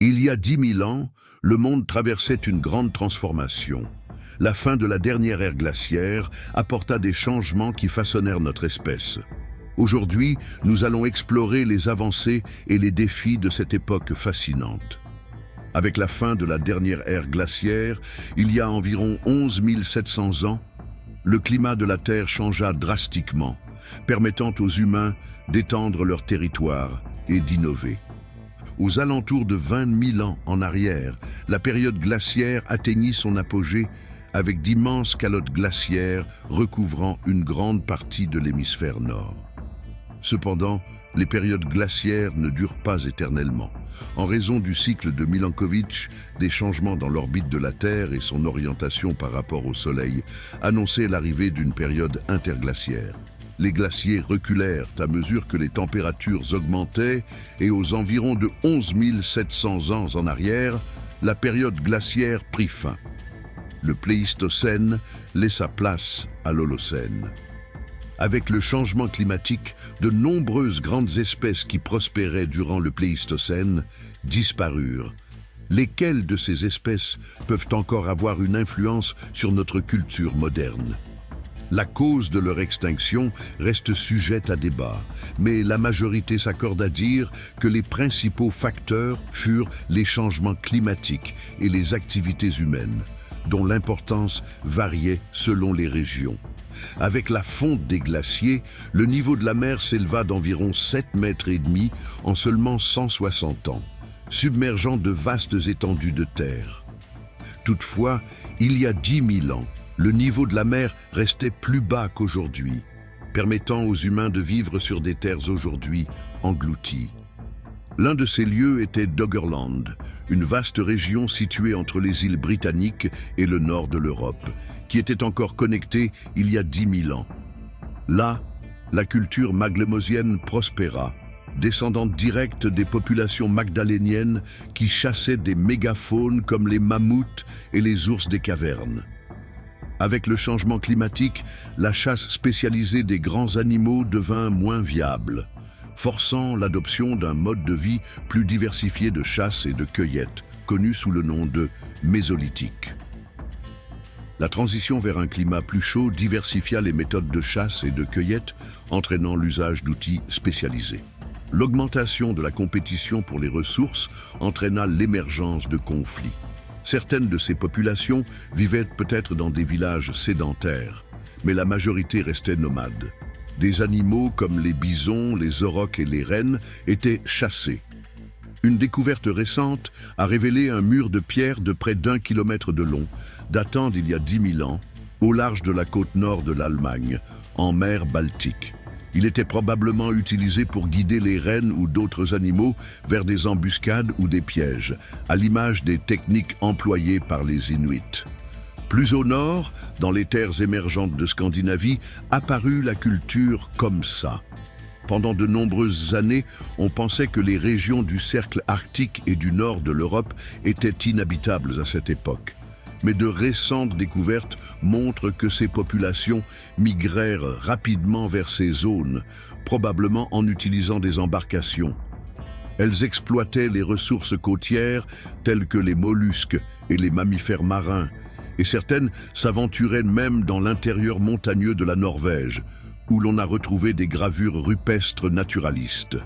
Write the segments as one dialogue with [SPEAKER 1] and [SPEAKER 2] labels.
[SPEAKER 1] Il y a 10 000 ans, le monde traversait une grande transformation. La fin de la dernière ère glaciaire apporta des changements qui façonnèrent notre espèce. Aujourd'hui, nous allons explorer les avancées et les défis de cette époque fascinante. Avec la fin de la dernière ère glaciaire, il y a environ 11 700 ans, le climat de la Terre changea drastiquement, permettant aux humains d'étendre leur territoire et d'innover. Aux alentours de 20 000 ans en arrière, la période glaciaire atteignit son apogée avec d'immenses calottes glaciaires recouvrant une grande partie de l'hémisphère nord. Cependant, les périodes glaciaires ne durent pas éternellement. En raison du cycle de Milankovitch, des changements dans l'orbite de la Terre et son orientation par rapport au Soleil annonçaient l'arrivée d'une période interglaciaire. Les glaciers reculèrent à mesure que les températures augmentaient et aux environs de 11 700 ans en arrière, la période glaciaire prit fin. Le Pléistocène laissa place à l'Holocène. Avec le changement climatique, de nombreuses grandes espèces qui prospéraient durant le Pléistocène disparurent. Lesquelles de ces espèces peuvent encore avoir une influence sur notre culture moderne? La cause de leur extinction reste sujette à débat, mais la majorité s'accorde à dire que les principaux facteurs furent les changements climatiques et les activités humaines, dont l'importance variait selon les régions. Avec la fonte des glaciers, le niveau de la mer s'éleva d'environ 7,5 mètres en seulement 160 ans, submergeant de vastes étendues de terre. Toutefois, il y a 10 000 ans, le niveau de la mer restait plus bas qu'aujourd'hui, permettant aux humains de vivre sur des terres aujourd'hui englouties. L'un de ces lieux était Doggerland, une vaste région située entre les îles britanniques et le nord de l'Europe, qui était encore connectée il y a 10 000 ans. Là, la culture maglemosienne prospéra, descendante directe des populations magdaléniennes qui chassaient des mégafaunes comme les mammouths et les ours des cavernes. Avec le changement climatique, la chasse spécialisée des grands animaux devint moins viable, forçant l'adoption d'un mode de vie plus diversifié de chasse et de cueillette, connu sous le nom de mésolithique. La transition vers un climat plus chaud diversifia les méthodes de chasse et de cueillette, entraînant l'usage d'outils spécialisés. L'augmentation de la compétition pour les ressources entraîna l'émergence de conflits. Certaines de ces populations vivaient peut-être dans des villages sédentaires, mais la majorité restait nomade. Des animaux comme les bisons, les aurochs et les rennes étaient chassés. Une découverte récente a révélé un mur de pierre de près d'1 kilomètre de long, datant d'il y a 10 000 ans, au large de la côte nord de l'Allemagne, en mer Baltique. Il était probablement utilisé pour guider les rennes ou d'autres animaux vers des embuscades ou des pièges, à l'image des techniques employées par les Inuits. Plus au nord, dans les terres émergentes de Scandinavie, apparut la culture comme ça. Pendant de nombreuses années, on pensait que les régions du cercle arctique et du nord de l'Europe étaient inhabitables à cette époque. Mais de récentes découvertes montrent que ces populations migrèrent rapidement vers ces zones, probablement en utilisant des embarcations. Elles exploitaient les ressources côtières telles que les mollusques et les mammifères marins, et certaines s'aventuraient même dans l'intérieur montagneux de la Norvège, où l'on a retrouvé des gravures rupestres naturalistes.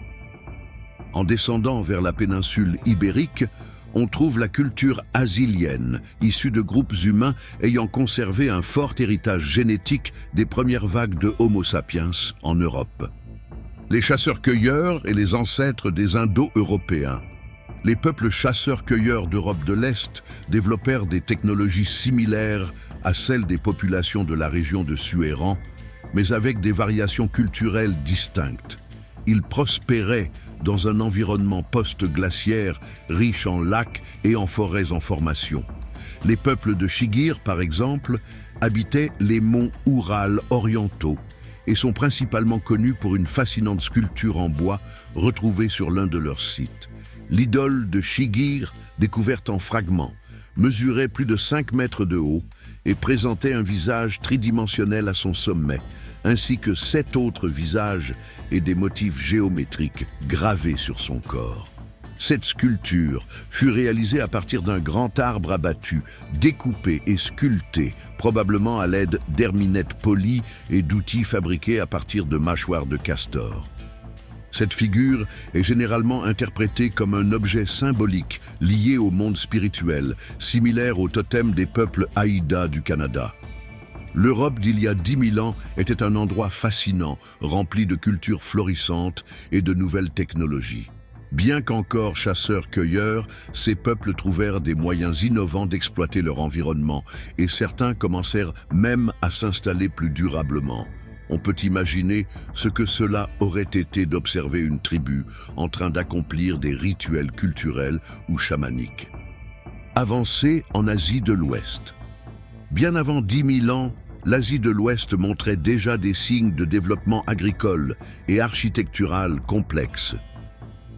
[SPEAKER 1] En descendant vers la péninsule ibérique, on trouve la culture asilienne, issue de groupes humains ayant conservé un fort héritage génétique des premières vagues de Homo sapiens en Europe. Les chasseurs-cueilleurs et les ancêtres des Indo-Européens. Les peuples chasseurs-cueilleurs d'Europe de l'Est développèrent des technologies similaires à celles des populations de la région de Suéran, mais avec des variations culturelles distinctes. Ils prospéraient dans un environnement post-glaciaire riche en lacs et en forêts en formation. Les peuples de Chigir, par exemple, habitaient les monts Oural orientaux et sont principalement connus pour une fascinante sculpture en bois retrouvée sur l'un de leurs sites. L'idole de Chigir, découverte en fragments, mesurait plus de 5 mètres de haut et présentait un visage tridimensionnel à son sommet, ainsi que 7 autres visages et des motifs géométriques gravés sur son corps. Cette sculpture fut réalisée à partir d'un grand arbre abattu, découpé et sculpté, probablement à l'aide d'herminettes polies et d'outils fabriqués à partir de mâchoires de castor. Cette figure est généralement interprétée comme un objet symbolique lié au monde spirituel, similaire au totem des peuples Haïda du Canada. L'Europe d'il y a 10 000 ans était un endroit fascinant, rempli de cultures florissantes et de nouvelles technologies. Bien qu'encore chasseurs-cueilleurs, ces peuples trouvèrent des moyens innovants d'exploiter leur environnement et certains commencèrent même à s'installer plus durablement. On peut imaginer ce que cela aurait été d'observer une tribu en train d'accomplir des rituels culturels ou chamaniques. Avancée en Asie de l'Ouest. Bien avant 10 000 ans, l'Asie de l'Ouest montrait déjà des signes de développement agricole et architectural complexes.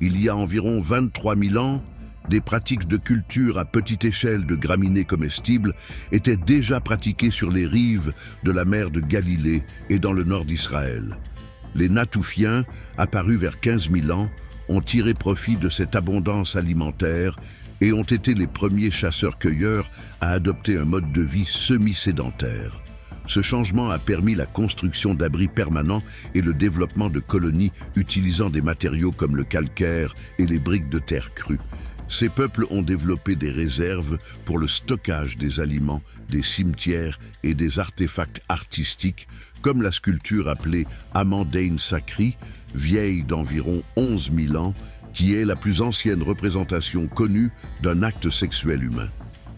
[SPEAKER 1] Il y a environ 23 000 ans, des pratiques de culture à petite échelle de graminées comestibles étaient déjà pratiquées sur les rives de la mer de Galilée et dans le nord d'Israël. Les Natoufiens, apparus vers 15 000 ans, ont tiré profit de cette abondance alimentaire et ont été les premiers chasseurs-cueilleurs à adopter un mode de vie semi-sédentaire. Ce changement a permis la construction d'abris permanents et le développement de colonies utilisant des matériaux comme le calcaire et les briques de terre crue. Ces peuples ont développé des réserves pour le stockage des aliments, des cimetières et des artefacts artistiques, comme la sculpture appelée Amandain Sakri, vieille d'environ 11 000 ans, qui est la plus ancienne représentation connue d'un acte sexuel humain.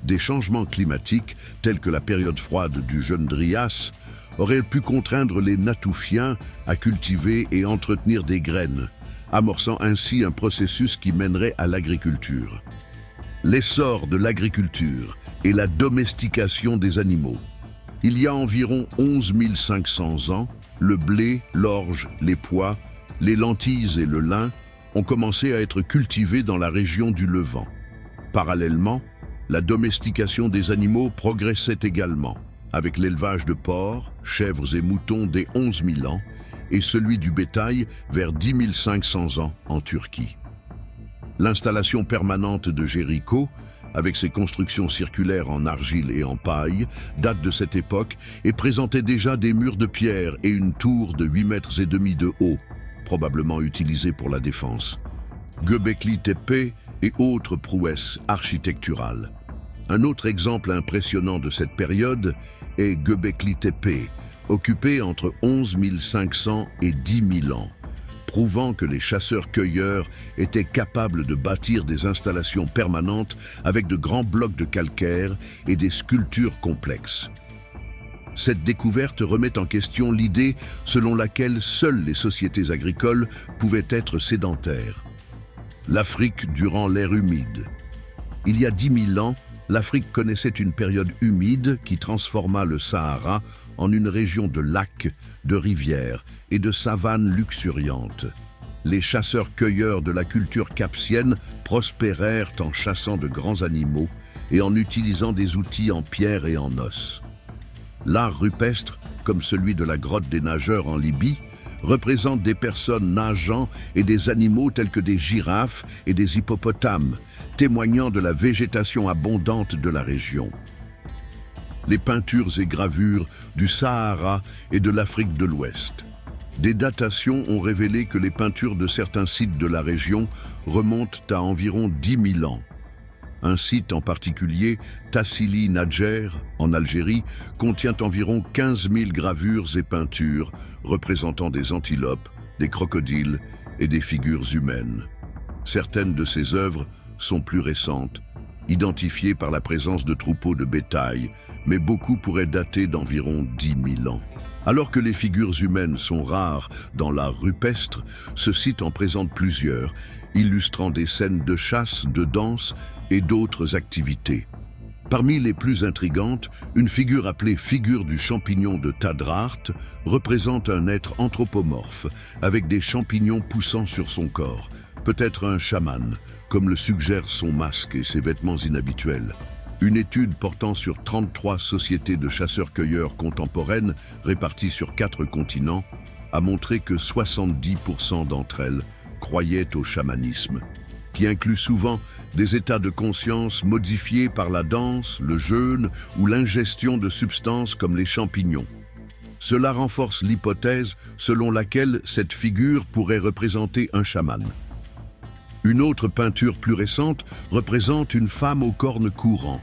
[SPEAKER 1] Des changements climatiques, tels que la période froide du jeune Dryas, auraient pu contraindre les Natoufiens à cultiver et entretenir des graines, amorçant ainsi un processus qui mènerait à l'agriculture. L'essor de l'agriculture et la domestication des animaux. Il y a environ 11 500 ans, le blé, l'orge, les pois, les lentilles et le lin ont commencé à être cultivés dans la région du Levant. Parallèlement, la domestication des animaux progressait également, avec l'élevage de porcs, chèvres et moutons dès 11 000 ans et celui du bétail vers 10 500 ans en Turquie. L'installation permanente de Jéricho, avec ses constructions circulaires en argile et en paille, date de cette époque et présentait déjà des murs de pierre et une tour de 8,5 mètres de haut, probablement utilisée pour la défense. Göbekli Tepe et autres prouesses architecturales. Un autre exemple impressionnant de cette période est Göbekli Tepe, occupé entre 11 500 et 10 000 ans, prouvant que les chasseurs-cueilleurs étaient capables de bâtir des installations permanentes avec de grands blocs de calcaire et des sculptures complexes. Cette découverte remet en question l'idée selon laquelle seules les sociétés agricoles pouvaient être sédentaires. L'Afrique durant l'ère humide. Il y a 10 000 ans, l'Afrique connaissait une période humide qui transforma le Sahara en une région de lacs, de rivières et de savanes luxuriantes. Les chasseurs-cueilleurs de la culture capsienne prospérèrent en chassant de grands animaux et en utilisant des outils en pierre et en os. L'art rupestre, comme celui de la grotte des nageurs en Libye, représente des personnes nageant et des animaux tels que des girafes et des hippopotames, témoignant de la végétation abondante de la région. Les peintures et gravures du Sahara et de l'Afrique de l'Ouest. Des datations ont révélé que les peintures de certains sites de la région remontent à environ 10 000 ans. Un site en particulier, Tassili Nadjer, en Algérie, contient environ 15 000 gravures et peintures représentant des antilopes, des crocodiles et des figures humaines. Certaines de ces œuvres sont plus récentes, identifiées par la présence de troupeaux de bétail, mais beaucoup pourraient dater d'environ 10 000 ans. Alors que les figures humaines sont rares dans l'art rupestre, ce site en présente plusieurs, illustrant des scènes de chasse, de danse et d'autres activités. Parmi les plus intrigantes, une figure appelée figure du champignon de Tadrart représente un être anthropomorphe, avec des champignons poussant sur son corps, peut-être un chaman, comme le suggère son masque et ses vêtements inhabituels. Une étude portant sur 33 sociétés de chasseurs-cueilleurs contemporaines réparties sur 4 continents a montré que 70% d'entre elles croyaient au chamanisme. qui inclut souvent des états de conscience modifiés par la danse, le jeûne ou l'ingestion de substances comme les champignons. Cela renforce l'hypothèse selon laquelle cette figure pourrait représenter un chaman. Une autre peinture plus récente représente une femme aux cornes courant,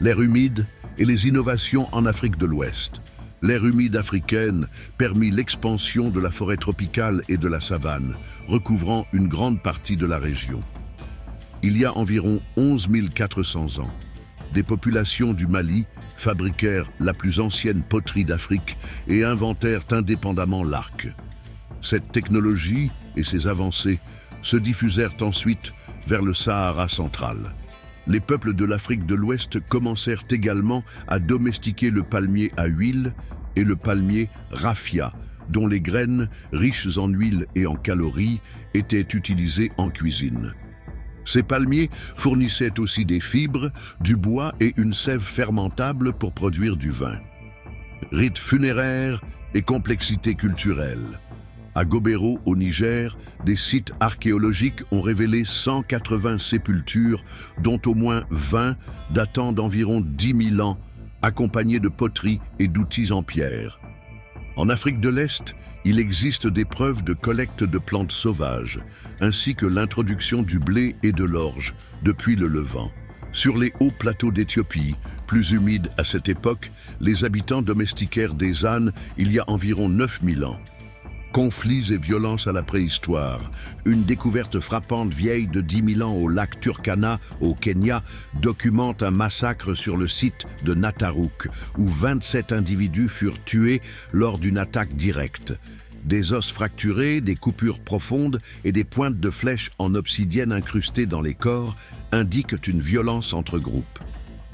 [SPEAKER 1] l'air humide et les innovations en Afrique de l'Ouest. L'ère humide africaine permit l'expansion de la forêt tropicale et de la savane, recouvrant une grande partie de la région. Il y a environ 11 400 ans, des populations du Mali fabriquèrent la plus ancienne poterie d'Afrique et inventèrent indépendamment l'arc. Cette technologie et ses avancées se diffusèrent ensuite vers le Sahara central. Les peuples de l'Afrique de l'Ouest commencèrent également à domestiquer le palmier à huile et le palmier raffia, dont les graines, riches en huile et en calories, étaient utilisées en cuisine. Ces palmiers fournissaient aussi des fibres, du bois et une sève fermentable pour produire du vin. Rites funéraires et complexité culturelle. À Gobero, au Niger, des sites archéologiques ont révélé 180 sépultures, dont au moins 20 datant d'environ 10 000 ans, accompagnées de poteries et d'outils en pierre. En Afrique de l'Est, il existe des preuves de collecte de plantes sauvages, ainsi que l'introduction du blé et de l'orge depuis le Levant. Sur les hauts plateaux d'Éthiopie, plus humides à cette époque, les habitants domestiquèrent des ânes il y a environ 9000 ans. Conflits et violences à la préhistoire. Une découverte frappante vieille de 10 000 ans au lac Turkana, au Kenya, documente un massacre sur le site de Natarouk, où 27 individus furent tués lors d'une attaque directe. Des os fracturés, des coupures profondes et des pointes de flèches en obsidienne incrustées dans les corps indiquent une violence entre groupes.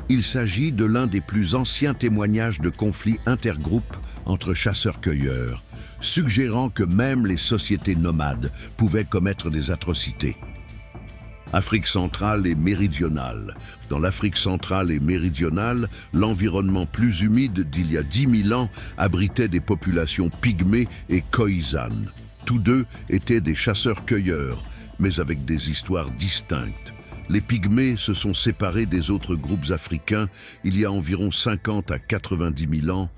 [SPEAKER 1] Il s'agit de l'un des plus anciens témoignages de conflits intergroupes entre chasseurs-cueilleurs, suggérant que même les sociétés nomades pouvaient commettre des atrocités. Afrique centrale et méridionale. Dans l'Afrique centrale et méridionale, l'environnement plus humide d'il y a 10 000 ans abritait des populations pygmées et khoisanes. Tous deux étaient des chasseurs-cueilleurs, mais avec des histoires distinctes. Les Pygmées se sont séparés des autres groupes africains il y a environ 50 à 90 000 ans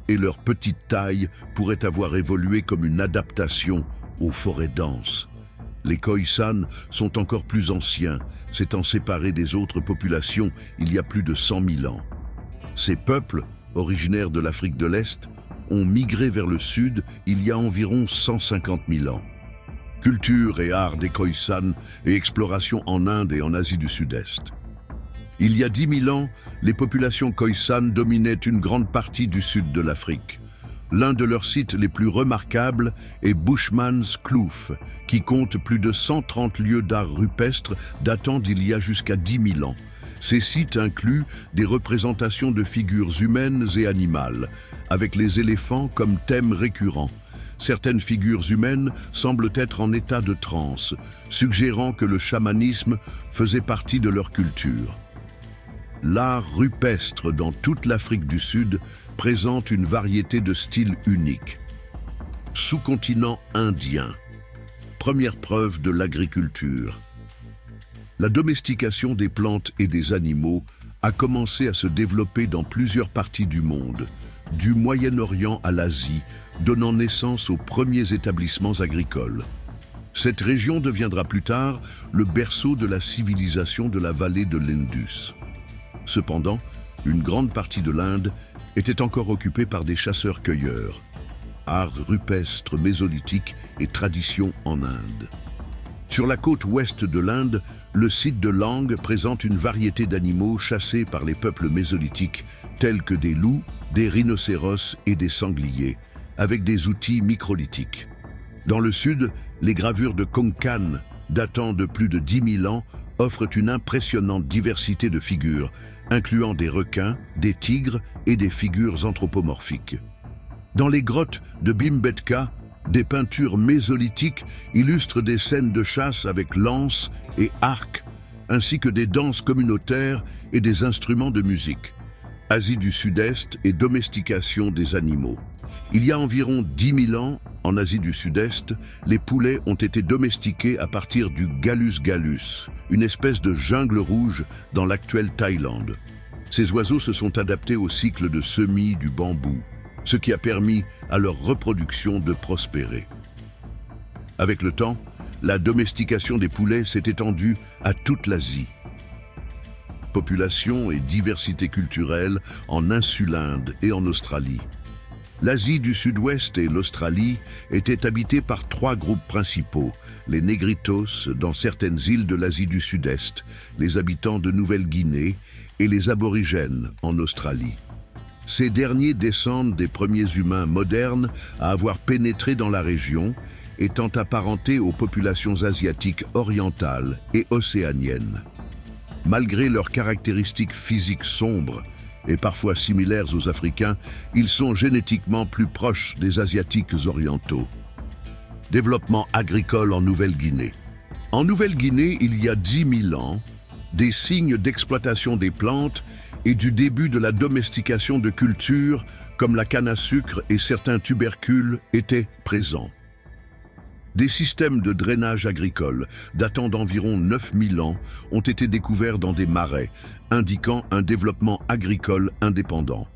[SPEAKER 1] et leur petite taille pourrait avoir évolué comme une adaptation aux forêts denses. Les Khoisanes sont encore plus anciens, s'étant séparés des autres populations il y a plus de 100 000 ans. Ces peuples, originaires de l'Afrique de l'Est, ont migré vers le sud il y a environ 150 000 ans. Culture et art des Khoisanes et exploration en Inde et en Asie du Sud-Est. Il y a 10 000 ans, les populations khoisanes dominaient une grande partie du sud de l'Afrique. L'un de leurs sites les plus remarquables est Bushman's Kloof, qui compte plus de 130 lieux d'art rupestre datant d'il y a jusqu'à 10 000 ans. Ces sites incluent des représentations de figures humaines et animales, avec les éléphants comme thème récurrent. Certaines figures humaines semblent être en état de transe, suggérant que le chamanisme faisait partie de leur culture. L'art rupestre dans toute l'Afrique du Sud présente une variété de styles uniques. Sous-continent indien. Première preuve de l'agriculture. La domestication des plantes et des animaux a commencé à se développer dans plusieurs parties du monde, du Moyen-Orient à l'Asie, donnant naissance aux premiers établissements agricoles. Cette région deviendra plus tard le berceau de la civilisation de la vallée de l'Indus. Cependant, une grande partie de l'Inde était encore occupée par des chasseurs-cueilleurs. Art rupestre mésolithique et tradition en Inde. Sur la côte ouest de l'Inde, le site de Lang présente une variété d'animaux chassés par les peuples mésolithiques, tels que des loups, des rhinocéros et des sangliers, avec des outils microlithiques. Dans le sud, les gravures de Konkan, datant de plus de 10 000 ans, offrent une impressionnante diversité de figures, incluant des requins, des tigres et des figures anthropomorphiques. Dans les grottes de Bhimbetka, des peintures mésolithiques illustrent des scènes de chasse avec lances et arcs, ainsi que des danses communautaires et des instruments de musique. Asie du Sud-Est et domestication des animaux. Il y a environ 10 000 ans, en Asie du Sud-Est, les poulets ont été domestiqués à partir du Gallus gallus, une espèce de jungle rouge dans l'actuelle Thaïlande. Ces oiseaux se sont adaptés au cycle de semis du bambou, ce qui a permis à leur reproduction de prospérer. Avec le temps, la domestication des poulets s'est étendue à toute l'Asie. Population et diversité culturelle en Insulinde et en Australie. L'Asie du Sud-Ouest et l'Australie étaient habitées par 3 groupes principaux, les Négritos dans certaines îles de l'Asie du Sud-Est, les habitants de Nouvelle-Guinée et les aborigènes en Australie. Ces derniers descendent des premiers humains modernes à avoir pénétré dans la région, étant apparentés aux populations asiatiques orientales et océaniennes. Malgré leurs caractéristiques physiques sombres et parfois similaires aux Africains, ils sont génétiquement plus proches des Asiatiques orientaux. Développement agricole en Nouvelle-Guinée. En Nouvelle-Guinée, il y a 10 000 ans, des signes d'exploitation des plantes et du début de la domestication de cultures comme la canne à sucre et certains tubercules étaient présents. Des systèmes de drainage agricole datant d'environ 9 000 ans ont été découverts dans des marais, indiquant un développement agricole indépendant.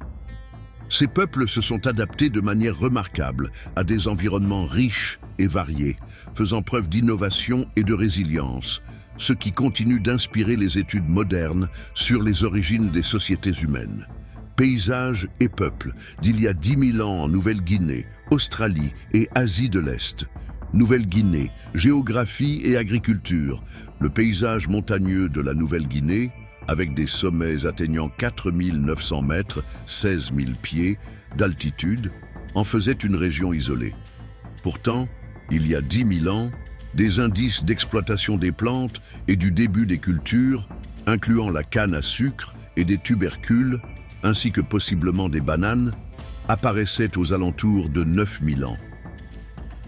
[SPEAKER 1] Ces peuples se sont adaptés de manière remarquable à des environnements riches et variés, faisant preuve d'innovation et de résilience, ce qui continue d'inspirer les études modernes sur les origines des sociétés humaines. Paysages et peuples d'il y a 10 000 ans en Nouvelle-Guinée, Australie et Asie de l'Est. Nouvelle-Guinée, géographie et agriculture. Le paysage montagneux de la Nouvelle-Guinée, avec des sommets atteignant 4 900 mètres, 16 000 pieds d'altitude, en faisait une région isolée. Pourtant, il y a 10 000 ans, des indices d'exploitation des plantes et du début des cultures, incluant la canne à sucre et des tubercules, ainsi que possiblement des bananes, apparaissaient aux alentours de 9 000 ans.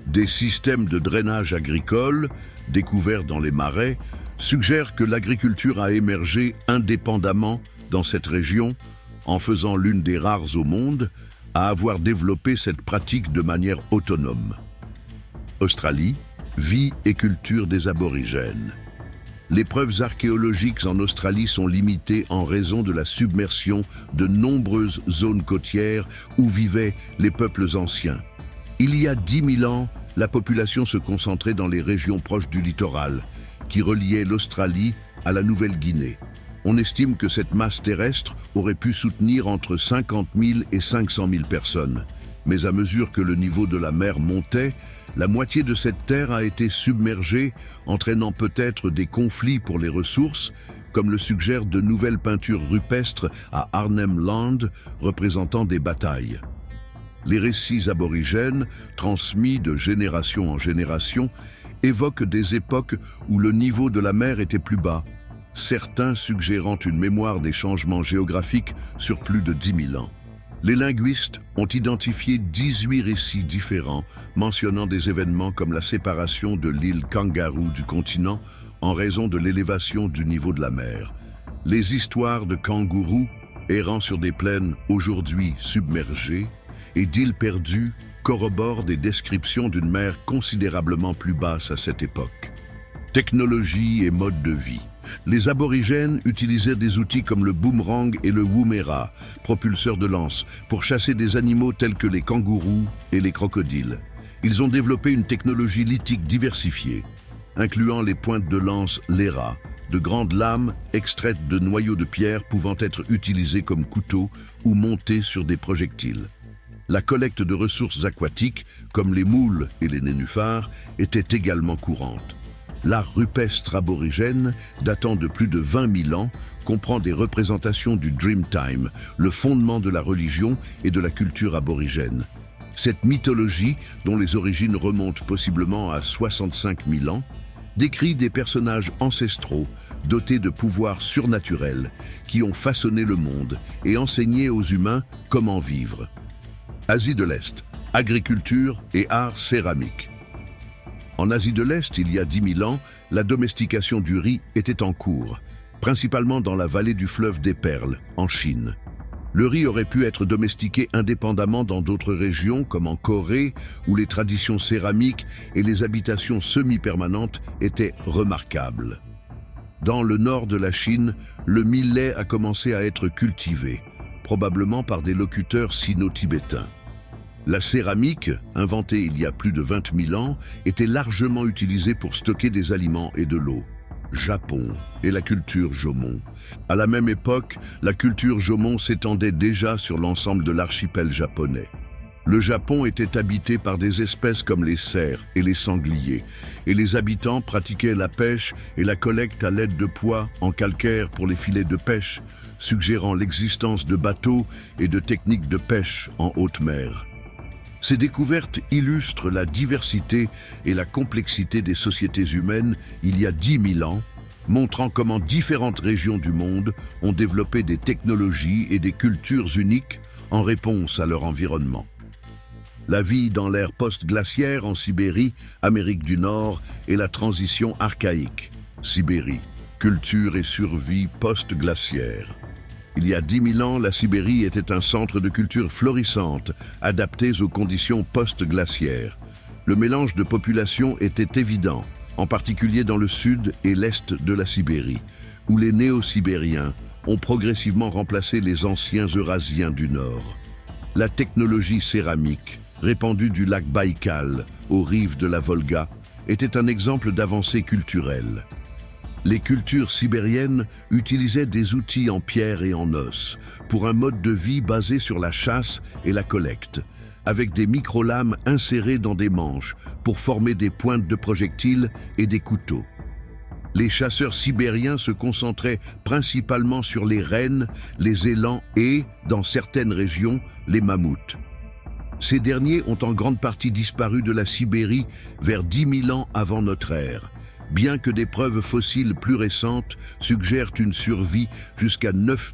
[SPEAKER 1] Des systèmes de drainage agricole, découverts dans les marais, suggèrent que l'agriculture a émergé indépendamment dans cette région, en faisant l'une des rares au monde à avoir développé cette pratique de manière autonome. Australie, vie et culture des aborigènes. Les preuves archéologiques en Australie sont limitées en raison de la submersion de nombreuses zones côtières où vivaient les peuples anciens. Il y a 10 000 ans, la population se concentrait dans les régions proches du littoral, qui reliaient l'Australie à la Nouvelle-Guinée. On estime que cette masse terrestre aurait pu soutenir entre 50 000 et 500 000 personnes. Mais à mesure que le niveau de la mer montait, la moitié de cette terre a été submergée, entraînant peut-être des conflits pour les ressources, comme le suggèrent de nouvelles peintures rupestres à Arnhem Land représentant des batailles. Les récits aborigènes, transmis de génération en génération, évoquent des époques où le niveau de la mer était plus bas, certains suggérant une mémoire des changements géographiques sur plus de 10 000 ans. Les linguistes ont identifié 18 récits différents mentionnant des événements comme la séparation de l'île Kangaroo du continent en raison de l'élévation du niveau de la mer. Les histoires de kangourous errant sur des plaines aujourd'hui submergées et d'îles perdues corroborent des descriptions d'une mer considérablement plus basse à cette époque. Technologie et mode de vie. Les aborigènes utilisaient des outils comme le boomerang et le woomera, propulseurs de lance, pour chasser des animaux tels que les kangourous et les crocodiles. Ils ont développé une technologie lithique diversifiée, incluant les pointes de lance Lera, de grandes lames extraites de noyaux de pierre pouvant être utilisées comme couteaux ou montées sur des projectiles. La collecte de ressources aquatiques, comme les moules et les nénuphars, était également courante. L'art rupestre aborigène, datant de plus de 20 000 ans, comprend des représentations du Dreamtime, le fondement de la religion et de la culture aborigène. Cette mythologie, dont les origines remontent possiblement à 65 000 ans, décrit des personnages ancestraux dotés de pouvoirs surnaturels qui ont façonné le monde et enseigné aux humains comment vivre. Asie de l'Est, agriculture et art céramique. En Asie de l'Est, il y a 10 000 ans, la domestication du riz était en cours, principalement dans la vallée du fleuve des Perles, en Chine. Le riz aurait pu être domestiqué indépendamment dans d'autres régions, comme en Corée, où les traditions céramiques et les habitations semi-permanentes étaient remarquables. Dans le nord de la Chine, le millet a commencé à être cultivé, probablement par des locuteurs sino-tibétains. La céramique, inventée il y a plus de 20 000 ans, était largement utilisée pour stocker des aliments et de l'eau. Japon et la culture Jomon. À la même époque, la culture Jomon s'étendait déjà sur l'ensemble de l'archipel japonais. Le Japon était habité par des espèces comme les cerfs et les sangliers, et les habitants pratiquaient la pêche et la collecte à l'aide de pois en calcaire pour les filets de pêche, suggérant l'existence de bateaux et de techniques de pêche en haute mer. Ces découvertes illustrent la diversité et la complexité des sociétés humaines il y a 10 000 ans, montrant comment différentes régions du monde ont développé des technologies et des cultures uniques en réponse à leur environnement. La vie dans l'ère post-glaciaire en Sibérie, Amérique du Nord et la transition archaïque. Sibérie, culture et survie post-glaciaire. Il y a 10 000 ans, la Sibérie était un centre de culture florissante, adapté aux conditions post-glaciaires. Le mélange de populations était évident, en particulier dans le sud et l'est de la Sibérie, où les néo-sibériens ont progressivement remplacé les anciens Eurasiens du Nord. La technologie céramique, répandue du lac Baïkal aux rives de la Volga, était un exemple d'avancée culturelle. Les cultures sibériennes utilisaient des outils en pierre et en os pour un mode de vie basé sur la chasse et la collecte, avec des micro-lames insérées dans des manches pour former des pointes de projectiles et des couteaux. Les chasseurs sibériens se concentraient principalement sur les rennes, les élans et, dans certaines régions, les mammouths. Ces derniers ont en grande partie disparu de la Sibérie vers 10 000 ans avant notre ère, bien que des preuves fossiles plus récentes suggèrent une survie jusqu'à 9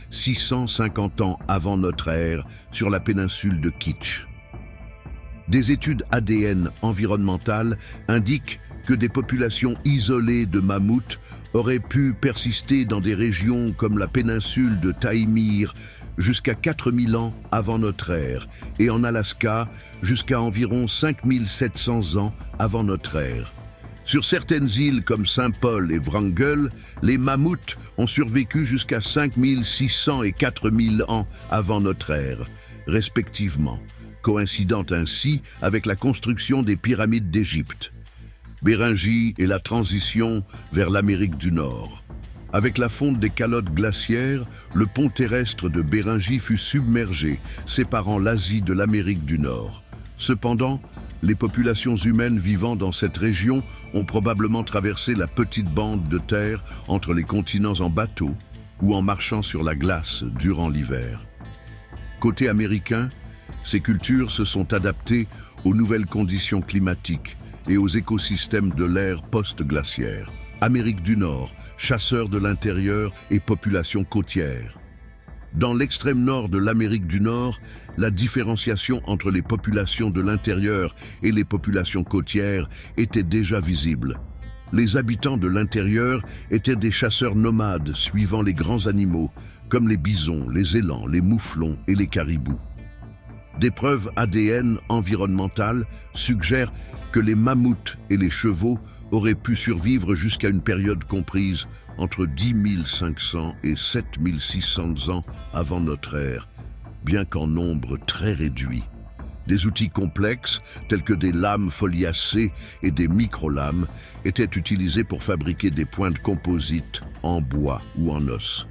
[SPEAKER 1] 650 ans avant notre ère sur la péninsule de Kitch. Des études ADN environnementales indiquent que des populations isolées de mammouths auraient pu persister dans des régions comme la péninsule de Taïmyr jusqu'à 4000 ans avant notre ère et en Alaska jusqu'à environ 5700 ans avant notre ère. Sur certaines îles comme Saint-Paul et Wrangel, les mammouths ont survécu jusqu'à 5600 et 4000 ans avant notre ère, respectivement, coïncidant ainsi avec la construction des pyramides d'Égypte. Béringie et la transition vers l'Amérique du Nord. Avec la fonte des calottes glaciaires, le pont terrestre de Béringie fut submergé, séparant l'Asie de l'Amérique du Nord. Cependant, les populations humaines vivant dans cette région ont probablement traversé la petite bande de terre entre les continents en bateau ou en marchant sur la glace durant l'hiver. Côté américain, ces cultures se sont adaptées aux nouvelles conditions climatiques et aux écosystèmes de l'ère post-glaciaire. Amérique du Nord, chasseurs de l'intérieur et population côtière. Dans l'extrême nord de l'Amérique du Nord, la différenciation entre les populations de l'intérieur et les populations côtières était déjà visible. Les habitants de l'intérieur étaient des chasseurs nomades suivant les grands animaux, comme les bisons, les élans, les mouflons et les caribous. Des preuves ADN environnementales suggèrent que les mammouths et les chevaux auraient pu survivre jusqu'à une période comprise entre 10 500 et 7 600 ans avant notre ère, bien qu'en nombre très réduit. Des outils complexes, tels que des lames foliacées et des micro-lames, étaient utilisés pour fabriquer des pointes composites en bois ou en os.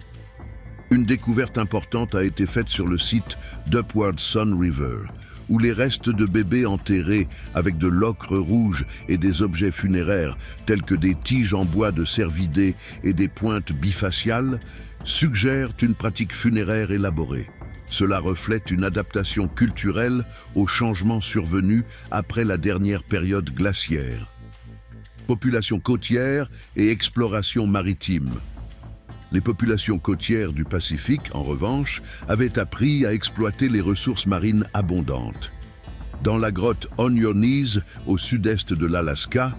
[SPEAKER 1] Une découverte importante a été faite sur le site d'Upward Sun River, où les restes de bébés enterrés avec de l'ocre rouge et des objets funéraires tels que des tiges en bois de cervidés et des pointes bifaciales suggèrent une pratique funéraire élaborée. Cela reflète une adaptation culturelle aux changements survenus après la dernière période glaciaire. Population côtière et exploration maritime. Les populations côtières du Pacifique, en revanche, avaient appris à exploiter les ressources marines abondantes. Dans la grotte On Your Knees, au sud-est de l'Alaska,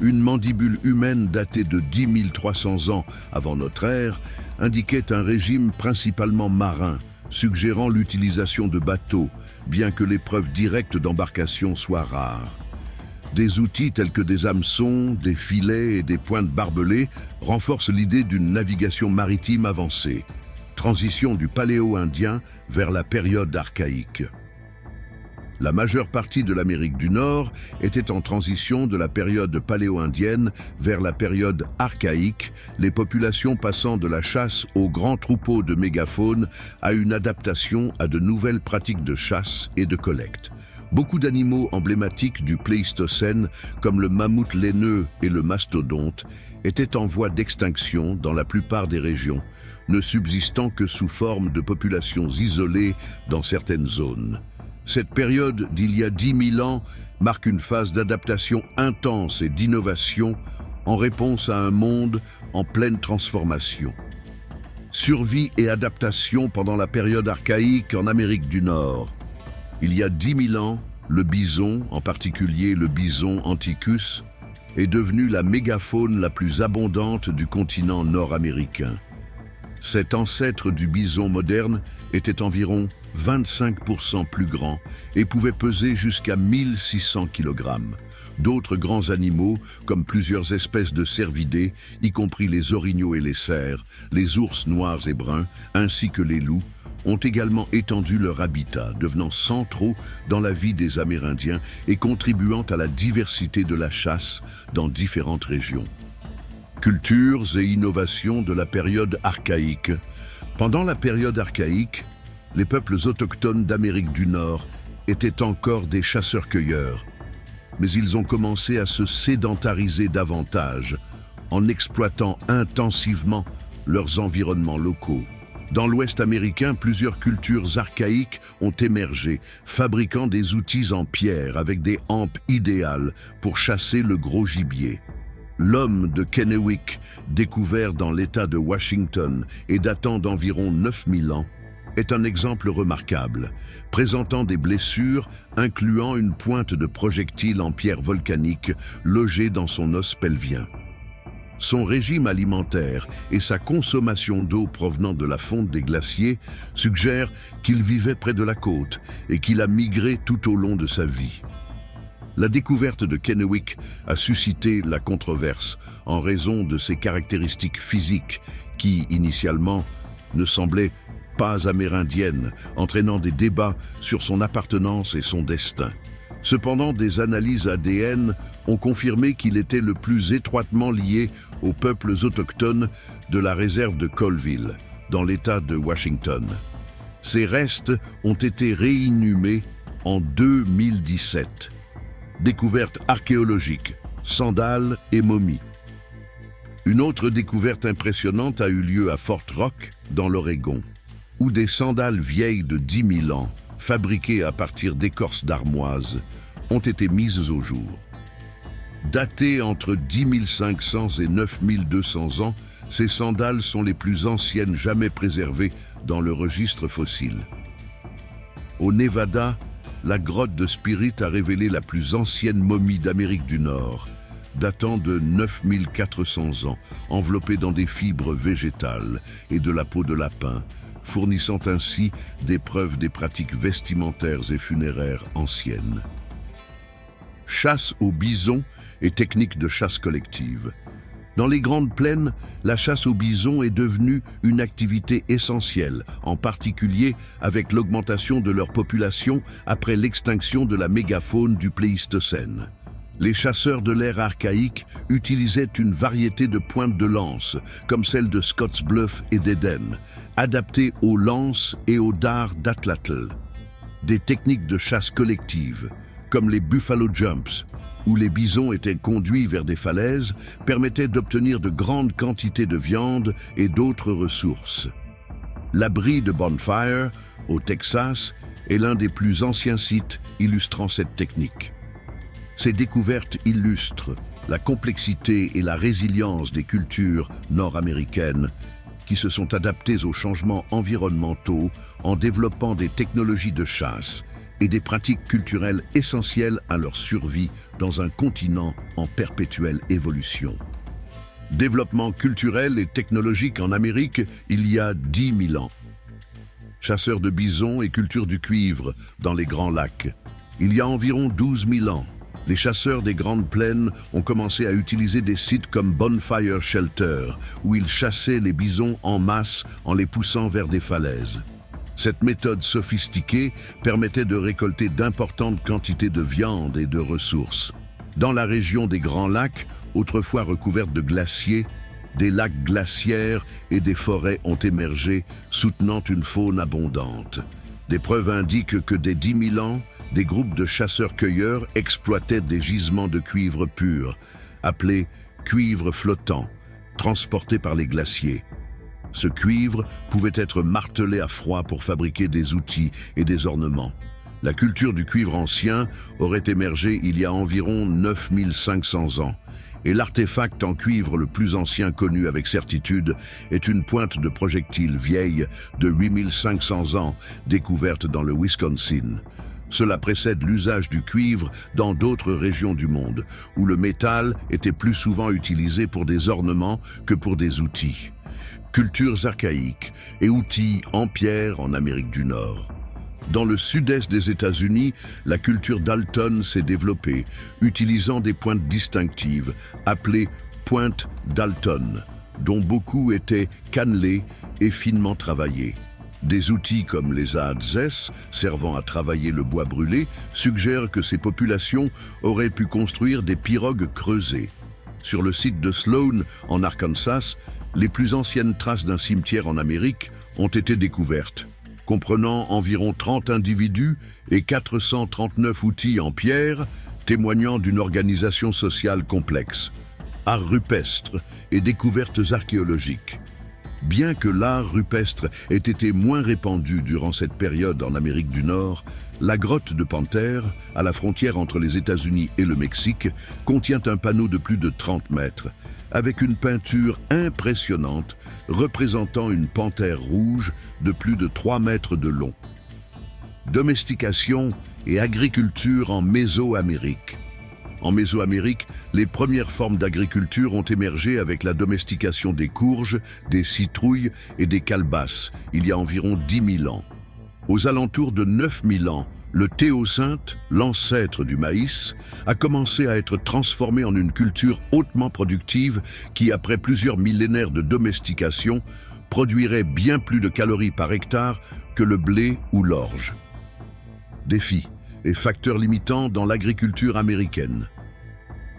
[SPEAKER 1] une mandibule humaine datée de 10 300 ans avant notre ère indiquait un régime principalement marin, suggérant l'utilisation de bateaux, bien que l'épreuve directe d'embarcation soit rare. Des outils tels que des hameçons, des filets et des pointes barbelées renforcent l'idée d'une navigation maritime avancée. Transition du paléo-indien vers la période archaïque. La majeure partie de l'Amérique du Nord était en transition de la période paléo-indienne vers la période archaïque, les populations passant de la chasse aux grands troupeaux de mégafaune à une adaptation à de nouvelles pratiques de chasse et de collecte. Beaucoup d'animaux emblématiques du Pléistocène, comme le mammouth laineux et le mastodonte, étaient en voie d'extinction dans la plupart des régions, ne subsistant que sous forme de populations isolées dans certaines zones. Cette période d'il y a 10 000 ans marque une phase d'adaptation intense et d'innovation en réponse à un monde en pleine transformation. Survie et adaptation pendant la période archaïque en Amérique du Nord. Il y a 10 000 ans, le bison, en particulier le bison anticus, est devenu la mégafaune la plus abondante du continent nord-américain. Cet ancêtre du bison moderne était environ 25% plus grand et pouvait peser jusqu'à 1600 kg. D'autres grands animaux, comme plusieurs espèces de cervidés, y compris les orignaux et les cerfs, les ours noirs et bruns, ainsi que les loups, ont également étendu leur habitat, devenant centraux dans la vie des Amérindiens et contribuant à la diversité de la chasse dans différentes régions. Cultures et innovations de la période archaïque. Pendant la période archaïque, les peuples autochtones d'Amérique du Nord étaient encore des chasseurs-cueilleurs, mais ils ont commencé à se sédentariser davantage en exploitant intensivement leurs environnements locaux. Dans l'Ouest américain, plusieurs cultures archaïques ont émergé, fabriquant des outils en pierre avec des hampes idéales pour chasser le gros gibier. L'homme de Kennewick, découvert dans l'État de Washington et datant d'environ 9000 ans, est un exemple remarquable, présentant des blessures incluant une pointe de projectile en pierre volcanique logée dans son os pelvien. Son régime alimentaire et sa consommation d'eau provenant de la fonte des glaciers suggèrent qu'il vivait près de la côte et qu'il a migré tout au long de sa vie. La découverte de Kennewick a suscité la controverse en raison de ses caractéristiques physiques qui, initialement, ne semblaient pas amérindiennes, entraînant des débats sur son appartenance et son destin. Cependant, des analyses ADN ont confirmé qu'il était le plus étroitement lié aux peuples autochtones de la réserve de Colville, dans l'État de Washington. Ses restes ont été réinhumés en 2017. Découverte archéologique, sandales et momies. Une autre découverte impressionnante a eu lieu à Fort Rock, dans l'Oregon, où des sandales vieilles de 10 000 ans, fabriquées à partir d'écorces d'armoise, ont été mises au jour. Datées entre 10 500 et 9 200 ans, ces sandales sont les plus anciennes jamais préservées dans le registre fossile. Au Nevada, la grotte de Spirit a révélé la plus ancienne momie d'Amérique du Nord, datant de 9 400 ans, enveloppée dans des fibres végétales et de la peau de lapin, fournissant ainsi des preuves des pratiques vestimentaires et funéraires anciennes. Chasse au bison et techniques de chasse collective. Dans les grandes plaines, la chasse au bison est devenue une activité essentielle, en particulier avec l'augmentation de leur population après l'extinction de la mégafaune du Pléistocène. Les chasseurs de l'ère archaïque utilisaient une variété de pointes de lance, comme celles de Scottsbluff et d'Eden, adaptées aux lances et aux dards d'Atlatl. Des techniques de chasse collective, comme les Buffalo Jumps, où les bisons étaient conduits vers des falaises, permettaient d'obtenir de grandes quantités de viande et d'autres ressources. L'abri de Bonfire, au Texas, est l'un des plus anciens sites illustrant cette technique. Ces découvertes illustrent la complexité et la résilience des cultures nord-américaines qui se sont adaptées aux changements environnementaux en développant des technologies de chasse et des pratiques culturelles essentielles à leur survie dans un continent en perpétuelle évolution. Développement culturel et technologique en Amérique il y a 10 000 ans. chasseurs de bisons et culture du cuivre dans les Grands Lacs. Il y a environ 12 000 ans, les chasseurs des Grandes Plaines ont commencé à utiliser des sites comme Bonfire Shelter, où ils chassaient les bisons en masse en les poussant vers des falaises. Cette méthode sophistiquée permettait de récolter d'importantes quantités de viande et de ressources. Dans la région des Grands Lacs, autrefois recouverte de glaciers, des lacs glaciaires et des forêts ont émergé, soutenant une faune abondante. Des preuves indiquent que dès 10 000 ans, des groupes de chasseurs-cueilleurs exploitaient des gisements de cuivre pur, appelés cuivre flottant, transportés par les glaciers. Ce cuivre pouvait être martelé à froid pour fabriquer des outils et des ornements. La culture du cuivre ancien aurait émergé il y a environ 9500 ans, et l'artefact en cuivre le plus ancien connu avec certitude est une pointe de projectile vieille de 8500 ans, découverte dans le Wisconsin. Cela précède l'usage du cuivre dans d'autres régions du monde, où le métal était plus souvent utilisé pour des ornements que pour des outils. Cultures archaïques et outils en pierre en Amérique du Nord. Dans le sud-est des États-Unis, la culture Dalton s'est développée, utilisant des pointes distinctives, appelées pointes Dalton, dont beaucoup étaient cannelées et finement travaillées. Des outils comme les adzes, servant à travailler le bois brûlé, suggèrent que ces populations auraient pu construire des pirogues creusées. Sur le site de Sloan, en Arkansas, les plus anciennes traces d'un cimetière en Amérique ont été découvertes, comprenant environ 30 individus et 439 outils en pierre, témoignant d'une organisation sociale complexe. Art rupestre et découvertes archéologiques. Bien que l'art rupestre ait été moins répandu durant cette période en Amérique du Nord, la grotte de Panthère, à la frontière entre les États-Unis et le Mexique, contient un panneau de plus de 30 mètres, avec une peinture impressionnante représentant une panthère rouge de plus de 3 mètres de long. Domestication et agriculture en Mésoamérique. En Mésoamérique, les premières formes d'agriculture ont émergé avec la domestication des courges, des citrouilles et des calebasses, il y a environ 10 000 ans. Aux alentours de 9 000 ans, le théocynte, l'ancêtre du maïs, a commencé à être transformé en une culture hautement productive qui, après plusieurs millénaires de domestication, produirait bien plus de calories par hectare que le blé ou l'orge. Défis et facteurs limitants dans l'agriculture américaine.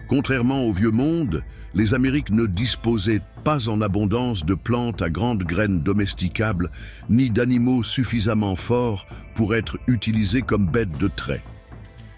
[SPEAKER 1] Contrairement au Vieux Monde, les Amériques ne disposaient pas en abondance de plantes à grandes graines domesticables, ni d'animaux suffisamment forts pour être utilisés comme bêtes de trait.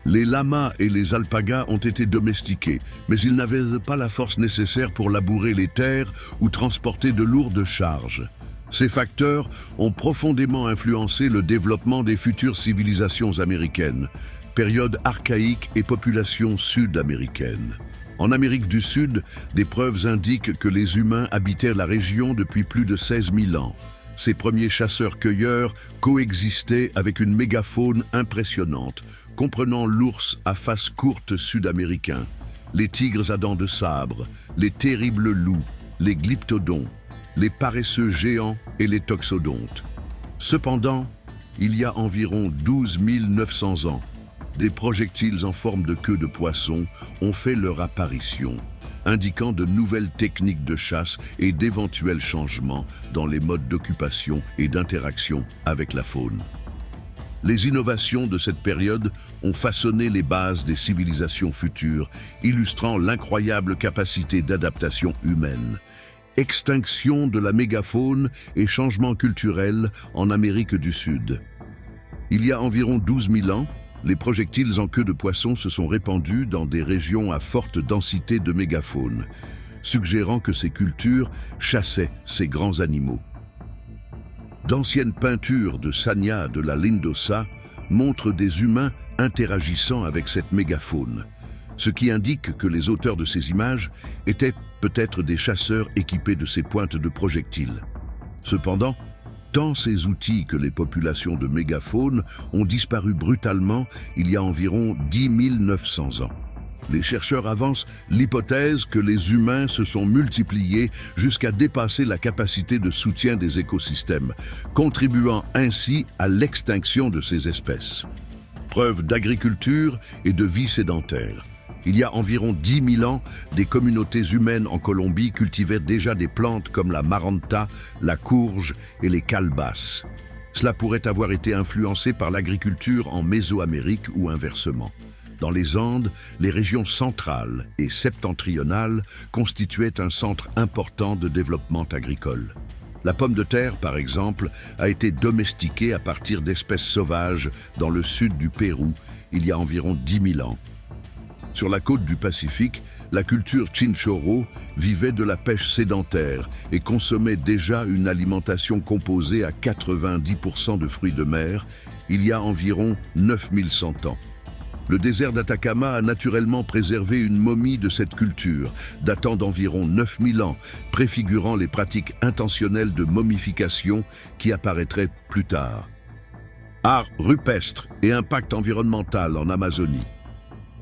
[SPEAKER 1] Les lamas et les alpagas ont été domestiqués, mais ils n'avaient pas la force nécessaire pour labourer les terres ou transporter de lourdes charges. Ces facteurs ont profondément influencé le développement des futures civilisations américaines, période archaïque et population sud-américaine. En Amérique du Sud, des preuves indiquent que les humains habitaient la région depuis plus de 16 000 ans. Ces premiers chasseurs-cueilleurs coexistaient avec une mégafaune impressionnante, comprenant l'ours à face courte sud-américain, les tigres à dents de sabre, les terribles loups, les glyptodons, les paresseux géants et les toxodontes. Cependant, il y a environ 12 900 ans, des projectiles en forme de queue de poisson ont fait leur apparition, indiquant de nouvelles techniques de chasse et d'éventuels changements dans les modes d'occupation et d'interaction avec la faune. Les innovations de cette période ont façonné les bases des civilisations futures, illustrant l'incroyable capacité d'adaptation humaine. Extinction de la mégafaune et changements culturels en Amérique du Sud. Il y a environ 12 000 ans, les projectiles en queue de poisson se sont répandus dans des régions à forte densité de mégafaune, suggérant que ces cultures chassaient ces grands animaux. D'anciennes peintures de Sanya de la Lindosa montrent des humains interagissant avec cette mégafaune, ce qui indique que les auteurs de ces images étaient peut-être des chasseurs équipés de ces pointes de projectiles. Cependant, tant ces outils que les populations de mégafaune ont disparu brutalement il y a environ 10 900 ans. Les chercheurs avancent l'hypothèse que les humains se sont multipliés jusqu'à dépasser la capacité de soutien des écosystèmes, contribuant ainsi à l'extinction de ces espèces. Preuve d'agriculture et de vie sédentaire. Il y a environ 10 000 ans, des communautés humaines en Colombie cultivaient déjà des plantes comme la maranta, la courge et les calebasses. Cela pourrait avoir été influencé par l'agriculture en Mésoamérique ou inversement. Dans les Andes, les régions centrales et septentrionales constituaient un centre important de développement agricole. La pomme de terre, par exemple, a été domestiquée à partir d'espèces sauvages dans le sud du Pérou il y a environ 10 000 ans. Sur la côte du Pacifique, la culture Chinchorro vivait de la pêche sédentaire et consommait déjà une alimentation composée à 90% de fruits de mer il y a environ 9100 ans. Le désert d'Atacama a naturellement préservé une momie de cette culture, datant d'environ 9000 ans, préfigurant les pratiques intentionnelles de momification qui apparaîtraient plus tard. Art rupestre et impact environnemental en Amazonie.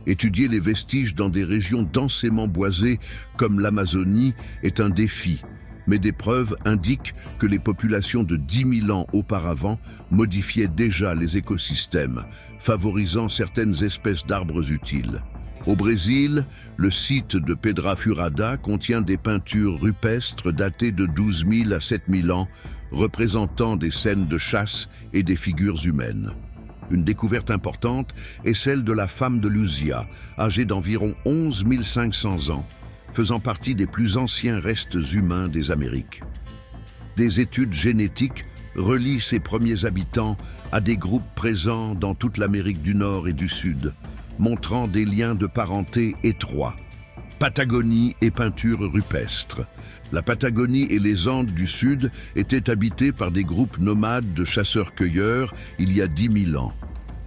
[SPEAKER 1] Étudier les vestiges dans des régions densément boisées comme l'Amazonie est un défi, mais des preuves indiquent que les populations de 10 000 ans auparavant modifiaient déjà les écosystèmes, favorisant certaines espèces d'arbres utiles. Au Brésil, le site de Pedra Furada contient des peintures rupestres datées de 12 000 à 7 000 ans, représentant des scènes de chasse et des figures humaines. Une découverte importante est celle de la femme de Luzia, âgée d'environ 11 500 ans, faisant partie des plus anciens restes humains des Amériques. Des études génétiques relient ces premiers habitants à des groupes présents dans toute l'Amérique du Nord et du Sud, montrant des liens de parenté étroits. Patagonie et peinture rupestre. La Patagonie et les Andes du Sud étaient habitées par des groupes nomades de chasseurs-cueilleurs il y a 10 000 ans.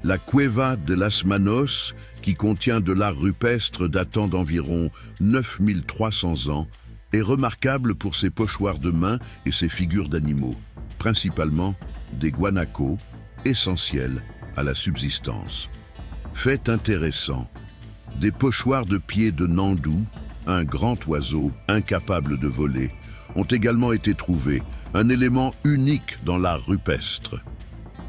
[SPEAKER 1] La Cueva de las Manos, qui contient de l'art rupestre datant d'environ 9300 ans, est remarquable pour ses pochoirs de main et ses figures d'animaux, principalement des guanacos, essentiels à la subsistance. Fait intéressant, des pochoirs de pieds de nandou, un grand oiseau incapable de voler, ont également été trouvés, un élément unique dans l'art rupestre.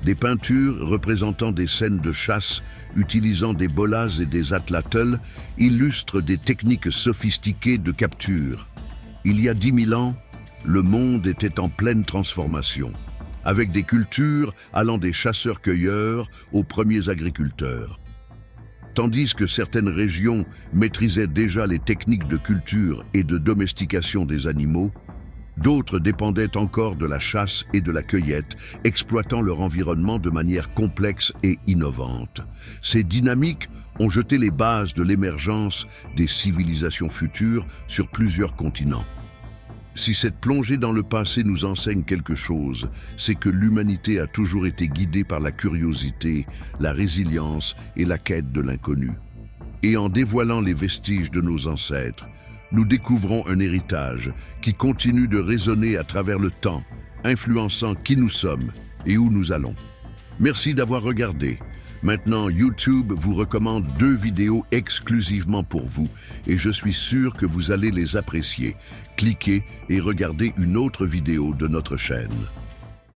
[SPEAKER 1] Des peintures représentant des scènes de chasse utilisant des bolas et des atlatls illustrent des techniques sophistiquées de capture. Il y a 10 000 ans, le monde était en pleine transformation, avec des cultures allant des chasseurs-cueilleurs aux premiers agriculteurs. Tandis que certaines régions maîtrisaient déjà les techniques de culture et de domestication des animaux, d'autres dépendaient encore de la chasse et de la cueillette, exploitant leur environnement de manière complexe et innovante. Ces dynamiques ont jeté les bases de l'émergence des civilisations futures sur plusieurs continents. Si cette plongée dans le passé nous enseigne quelque chose, c'est que l'humanité a toujours été guidée par la curiosité, la résilience et la quête de l'inconnu. Et en dévoilant les vestiges de nos ancêtres, nous découvrons un héritage qui continue de résonner à travers le temps, influençant qui nous sommes et où nous allons. Merci d'avoir regardé. Maintenant, YouTube vous recommande 2 vidéos exclusivement pour vous et je suis sûr que vous allez les apprécier. Cliquez et regardez une autre vidéo de notre chaîne.